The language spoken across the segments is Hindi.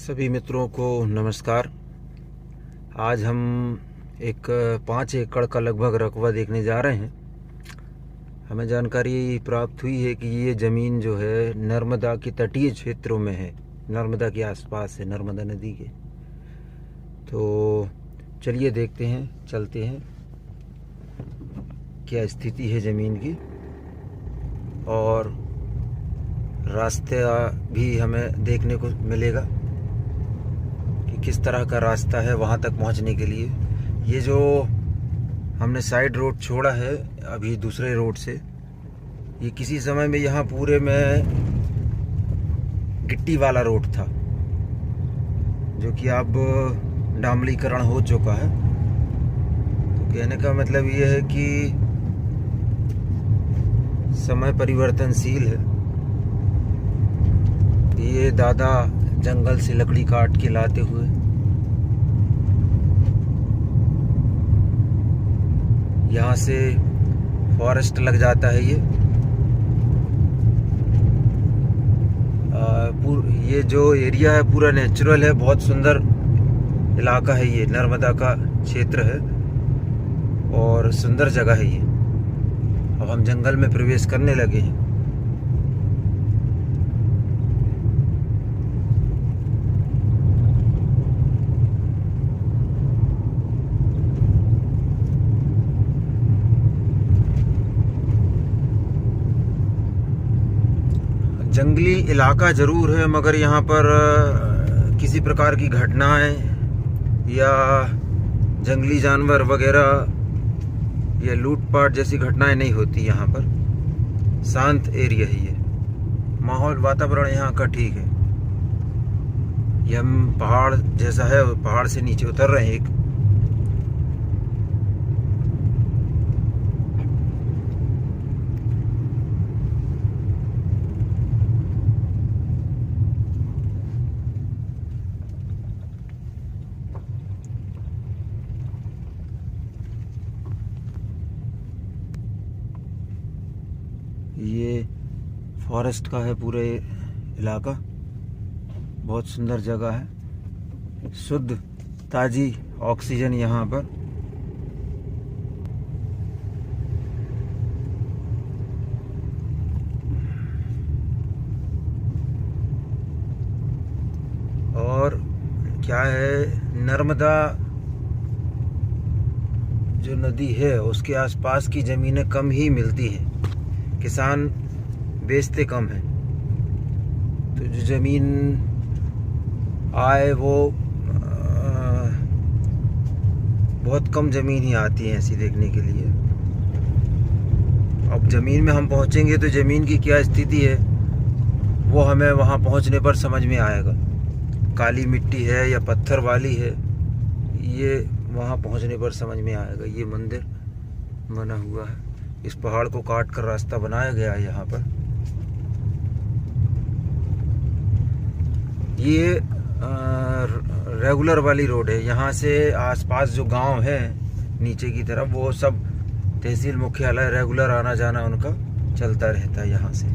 सभी मित्रों को नमस्कार। आज हम एक 5 एकड़ का लगभग रकबा देखने जा रहे हैं। हमें जानकारी प्राप्त हुई है कि ये ज़मीन जो है नर्मदा की तटीय क्षेत्रों में है, नर्मदा के आसपास है, नर्मदा नदी के। तो चलिए देखते हैं, चलते हैं क्या स्थिति है ज़मीन की, और रास्ता भी हमें देखने को मिलेगा कि किस तरह का रास्ता है वहाँ तक पहुँचने के लिए। ये जो हमने साइड रोड छोड़ा है अभी दूसरे रोड से, ये किसी समय में यहाँ पूरे में गिट्टी वाला रोड था, जो कि अब डामरीकरण हो चुका है। तो कहने का मतलब ये है कि समय परिवर्तनशील है। ये दादा जंगल से लकड़ी काट के लाते हुए यहाँ से फॉरेस्ट लग जाता है। ये जो एरिया है पूरा नेचुरल है, बहुत सुंदर इलाका है। ये नर्मदा का क्षेत्र है और सुंदर जगह है ये। अब हम जंगल में प्रवेश करने लगे हैं। जंगली इलाका ज़रूर है, मगर यहाँ पर किसी प्रकार की घटनाएं या जंगली जानवर वगैरह या लूटपाट जैसी घटनाएं नहीं होती। यहाँ पर शांत एरिया है ये, माहौल वातावरण यहाँ का ठीक है। ये हम पहाड़ जैसा है, पहाड़ से नीचे उतर रहे हैं एक। ये फॉरेस्ट का है पूरे इलाका, बहुत सुंदर जगह है, शुद्ध ताज़ी ऑक्सीजन यहाँ पर। और क्या है, नर्मदा जो नदी है उसके आसपास की ज़मीनें कम ही मिलती हैं, किसान बेचते कम हैं। तो जो ज़मीन आए वो बहुत कम ज़मीन ही आती है ऐसी देखने के लिए। अब ज़मीन में हम पहुंचेंगे तो ज़मीन की क्या स्थिति है वो हमें वहां पहुंचने पर समझ में आएगा। काली मिट्टी है या पत्थर वाली है, ये वहां पहुंचने पर समझ में आएगा। ये मंदिर बना हुआ है, इस पहाड़ को काट कर रास्ता बनाया गया है यहाँ पर। ये रेगुलर वाली रोड है। यहाँ से आसपास जो गांव है नीचे की तरफ, वो सब तहसील मुख्यालय, रेगुलर आना जाना उनका चलता रहता है यहाँ से।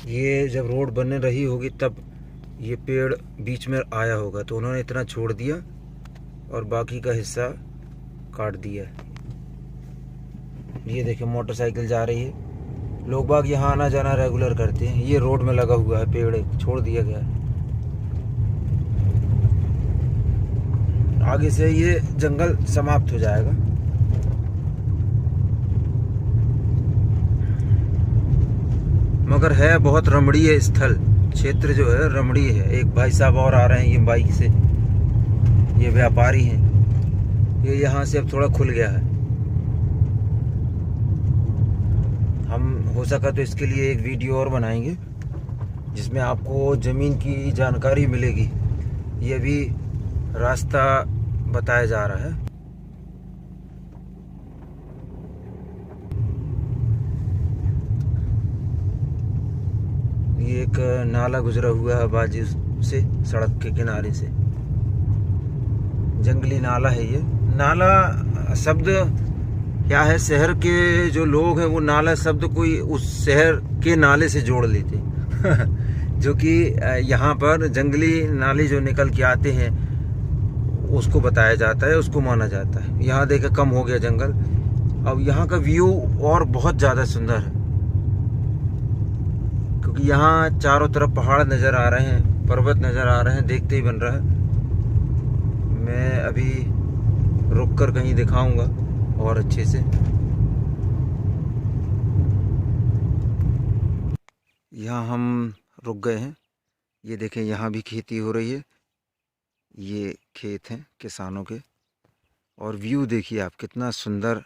ये जब रोड बनने रही होगी तब ये पेड़ बीच में आया होगा, तो उन्होंने इतना छोड़ दिया और बाकी का हिस्सा काट दिया। ये देखिए मोटरसाइकिल जा रही है, लोग बाग यहाँ आना जाना रेगुलर करते हैं। ये रोड में लगा हुआ है पेड़, छोड़ दिया गया है। आगे से ये जंगल समाप्त हो जाएगा। मगर है बहुत रमणीय स्थल, क्षेत्र जो है रमणीय है। एक भाई साहब और आ रहे हैं ये बाइक से, ये व्यापारी हैं। ये यहाँ से अब थोड़ा खुल गया है। हम हो सका तो इसके लिए एक वीडियो और बनाएंगे जिसमें आपको ज़मीन की जानकारी मिलेगी। ये भी रास्ता बताया जा रहा है। ये एक नाला गुजरा हुआ है बाजू से, सड़क के किनारे से। जंगली नाला है ये। नाला शब्द क्या है, शहर के जो लोग हैं वो नाला शब्द कोई उस शहर के नाले से जोड़ लेते हैं जो कि यहाँ पर जंगली नाले जो निकल के आते हैं उसको बताया जाता है, उसको माना जाता है। यहाँ देखे कम हो गया जंगल। अब यहाँ का व्यू और बहुत ज़्यादा सुंदर है, क्योंकि यहाँ चारों तरफ पहाड़ नज़र आ रहे हैं, पर्वत नज़र आ रहे हैं, देखते ही बन रहा है। मैं अभी रुक कर कहीं दिखाऊंगा और अच्छे से। यहाँ हम रुक गए हैं। ये देखें, यहाँ भी खेती हो रही है। ये खेत हैं किसानों के, और व्यू देखिए आप, कितना सुंदर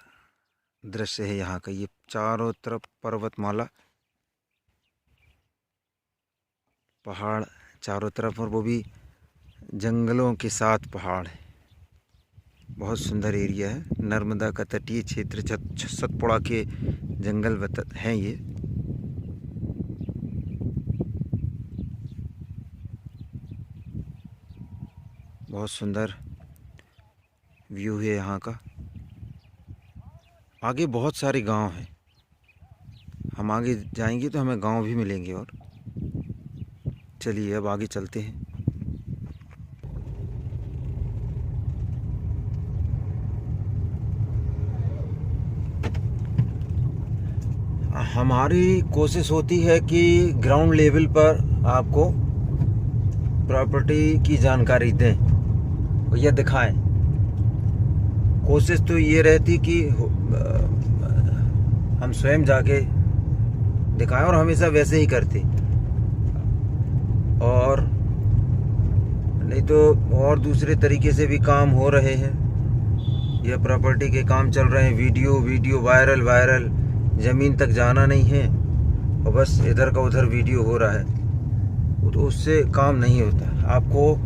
दृश्य है यहाँ का। ये चारों तरफ पर्वतमाला, पहाड़ चारों तरफ, और वो भी जंगलों के साथ पहाड़ है। बहुत सुंदर एरिया है। नर्मदा का तटीय क्षेत्र सतपुड़ा के जंगल हैं ये। बहुत सुंदर व्यू है यहाँ का। आगे बहुत सारे गांव हैं। हम आगे जाएंगे तो हमें गांव भी मिलेंगे। और चलिए अब आगे चलते हैं। हमारी कोशिश होती है कि ग्राउंड लेवल पर आपको प्रॉपर्टी की जानकारी दें या दिखाएं। कोशिश तो ये रहती कि हम स्वयं जाके दिखाएं, और हमेशा वैसे ही करते। और नहीं तो और दूसरे तरीके से भी काम हो रहे हैं, या प्रॉपर्टी के काम चल रहे हैं। वीडियो वायरल, ज़मीन तक जाना नहीं है और बस इधर का उधर वीडियो हो रहा है, तो उससे काम नहीं होता। आपको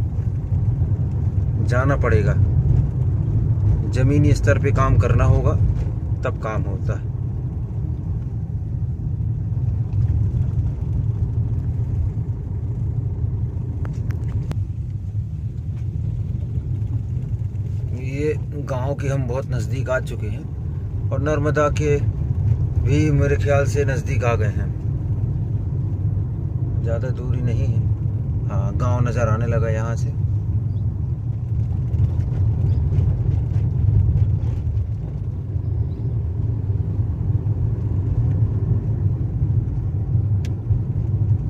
जाना पड़ेगा, ज़मीनी स्तर पे काम करना होगा, तब काम होता है। ये गांव के हम बहुत नज़दीक आ चुके हैं, और नर्मदा के भी मेरे ख्याल से नज़दीक आ गए हैं। ज़्यादा दूरी नहीं है। हाँ, गांव नज़र आने लगा यहाँ से।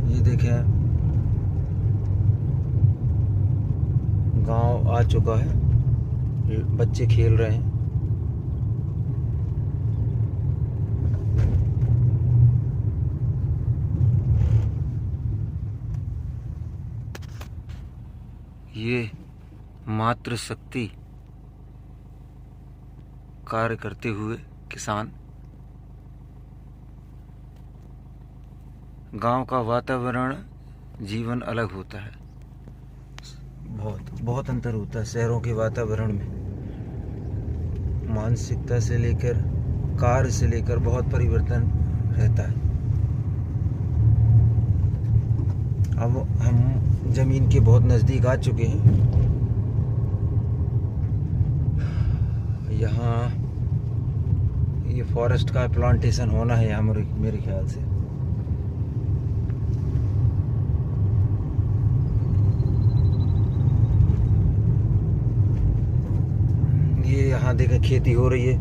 ये देखें, गांव आ चुका है। बच्चे खेल रहे हैं। ये मातृशक्ति कार्य करते हुए किसान। गांव का वातावरण, जीवन अलग होता है। बहुत अंतर होता है शहरों के वातावरण में। मानसिकता से लेकर कार्य से लेकर बहुत परिवर्तन रहता है। अब हम ज़मीन के बहुत नज़दीक आ चुके हैं। यहाँ ये फॉरेस्ट का प्लांटेशन होना है यहाँ मेरे ख्याल से। ये यहाँ देखें, खेती हो रही है,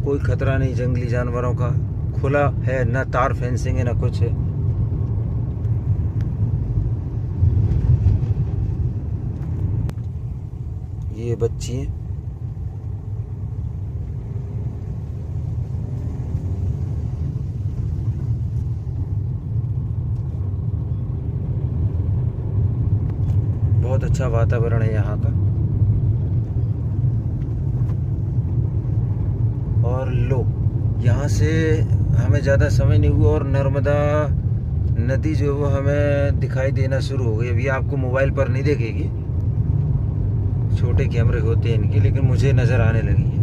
कोई खतरा नहीं जंगली जानवरों का। खुला है, ना तार फेंसिंग है, ना कुछ है। ये बच्ची है। बहुत अच्छा वातावरण है यहाँ का। और लो, यहाँ से हमें ज़्यादा समय नहीं हुआ और नर्मदा नदी जो है वो हमें दिखाई देना शुरू हो गई। अभी आपको मोबाइल पर नहीं देखेगी, छोटे कैमरे होते हैं इनके, लेकिन मुझे नज़र आने लगी है।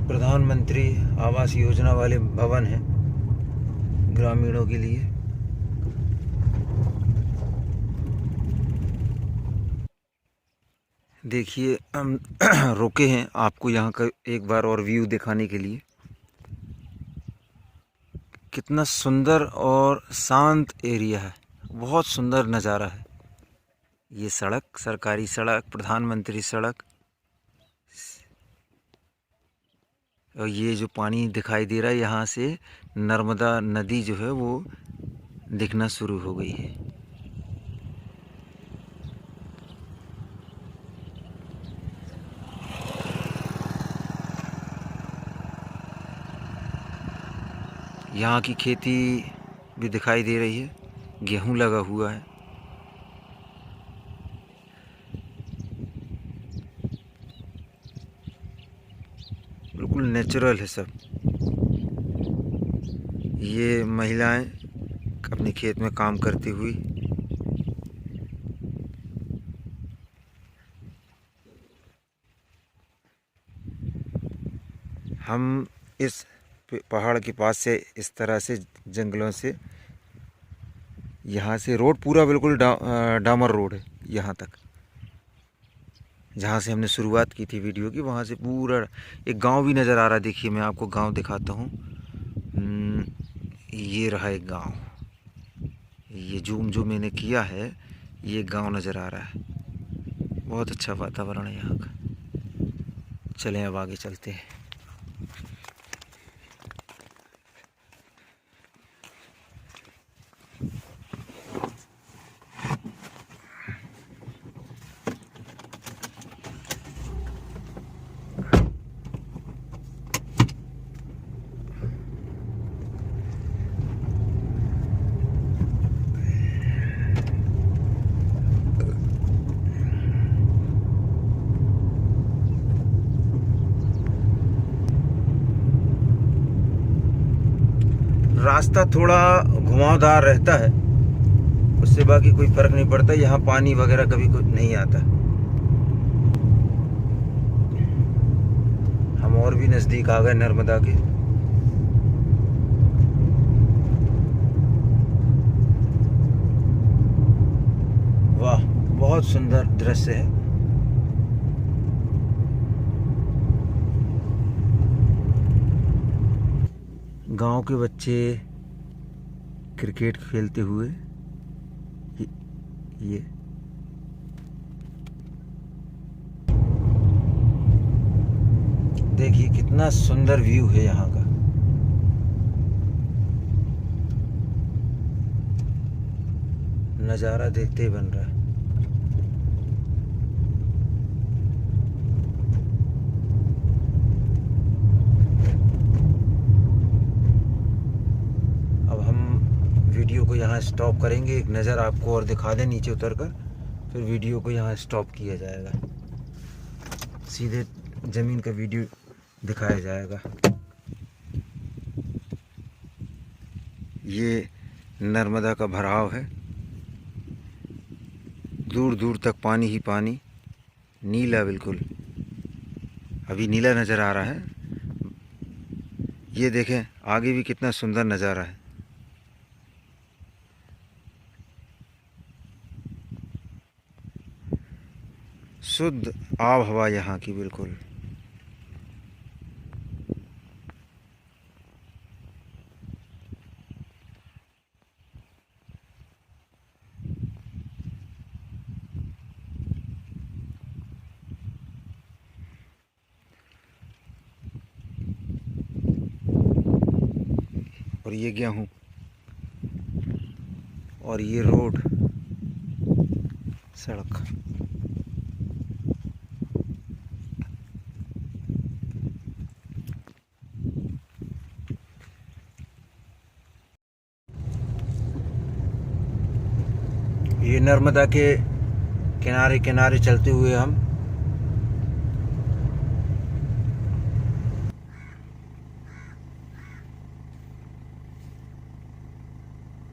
प्रधानमंत्री आवास योजना वाले भवन हैं ग्रामीणों के लिए। देखिए हम रुके हैं आपको यहाँ का एक बार और व्यू दिखाने के लिए। कितना सुंदर और शांत एरिया है, बहुत सुंदर नज़ारा है। ये सड़क, सरकारी सड़क, प्रधानमंत्री सड़क, और ये जो पानी दिखाई दे रहा है यहाँ से नर्मदा नदी जो है वो दिखना शुरू हो गई है। यहाँ की खेती भी दिखाई दे रही है, गेहूं लगा हुआ है। बिल्कुल नेचुरल है सब। ये महिलाएं अपने खेत में काम करती हुई, हम इस पहाड़ के पास से इस तरह से जंगलों से, यहाँ से रोड पूरा बिल्कुल डामर रोड है यहाँ तक, जहाँ से हमने शुरुआत की थी वीडियो की, वहाँ से पूरा एक गांव भी नज़र आ रहा है। देखिए मैं आपको गांव दिखाता हूँ। ये रहा एक गांव, ये जूम जो मैंने किया है ये गांव नज़र आ रहा है। बहुत अच्छा वातावरण है यहाँ का। चलें अब आगे चलते हैं। रास्ता थोड़ा घुमावदार रहता है, उससे बाकी कोई फर्क नहीं पड़ता। यहाँ पानी वगैरह कभी कुछ नहीं आता। हम और भी नज़दीक आ गए नर्मदा के। वाह, बहुत सुंदर दृश्य है। गांव के बच्चे क्रिकेट खेलते हुए, ये देखिए कितना सुंदर व्यू है यहाँ का। नज़ारा देखते ही बन रहा है। वीडियो को यहाँ स्टॉप करेंगे, एक नज़र आपको और दिखा दें नीचे उतरकर, फिर वीडियो को यहाँ स्टॉप किया जाएगा, सीधे ज़मीन का वीडियो दिखाया जाएगा। ये नर्मदा का भराव है, दूर दूर तक पानी ही पानी, नीला बिल्कुल, अभी नीला नज़र आ रहा है। ये देखें आगे भी कितना सुंदर नज़ारा है। शुद्ध आब हवा यहाँ की बिल्कुल। और ये गेहूं और ये रोड, सड़क। ये नर्मदा के किनारे किनारे चलते हुए हम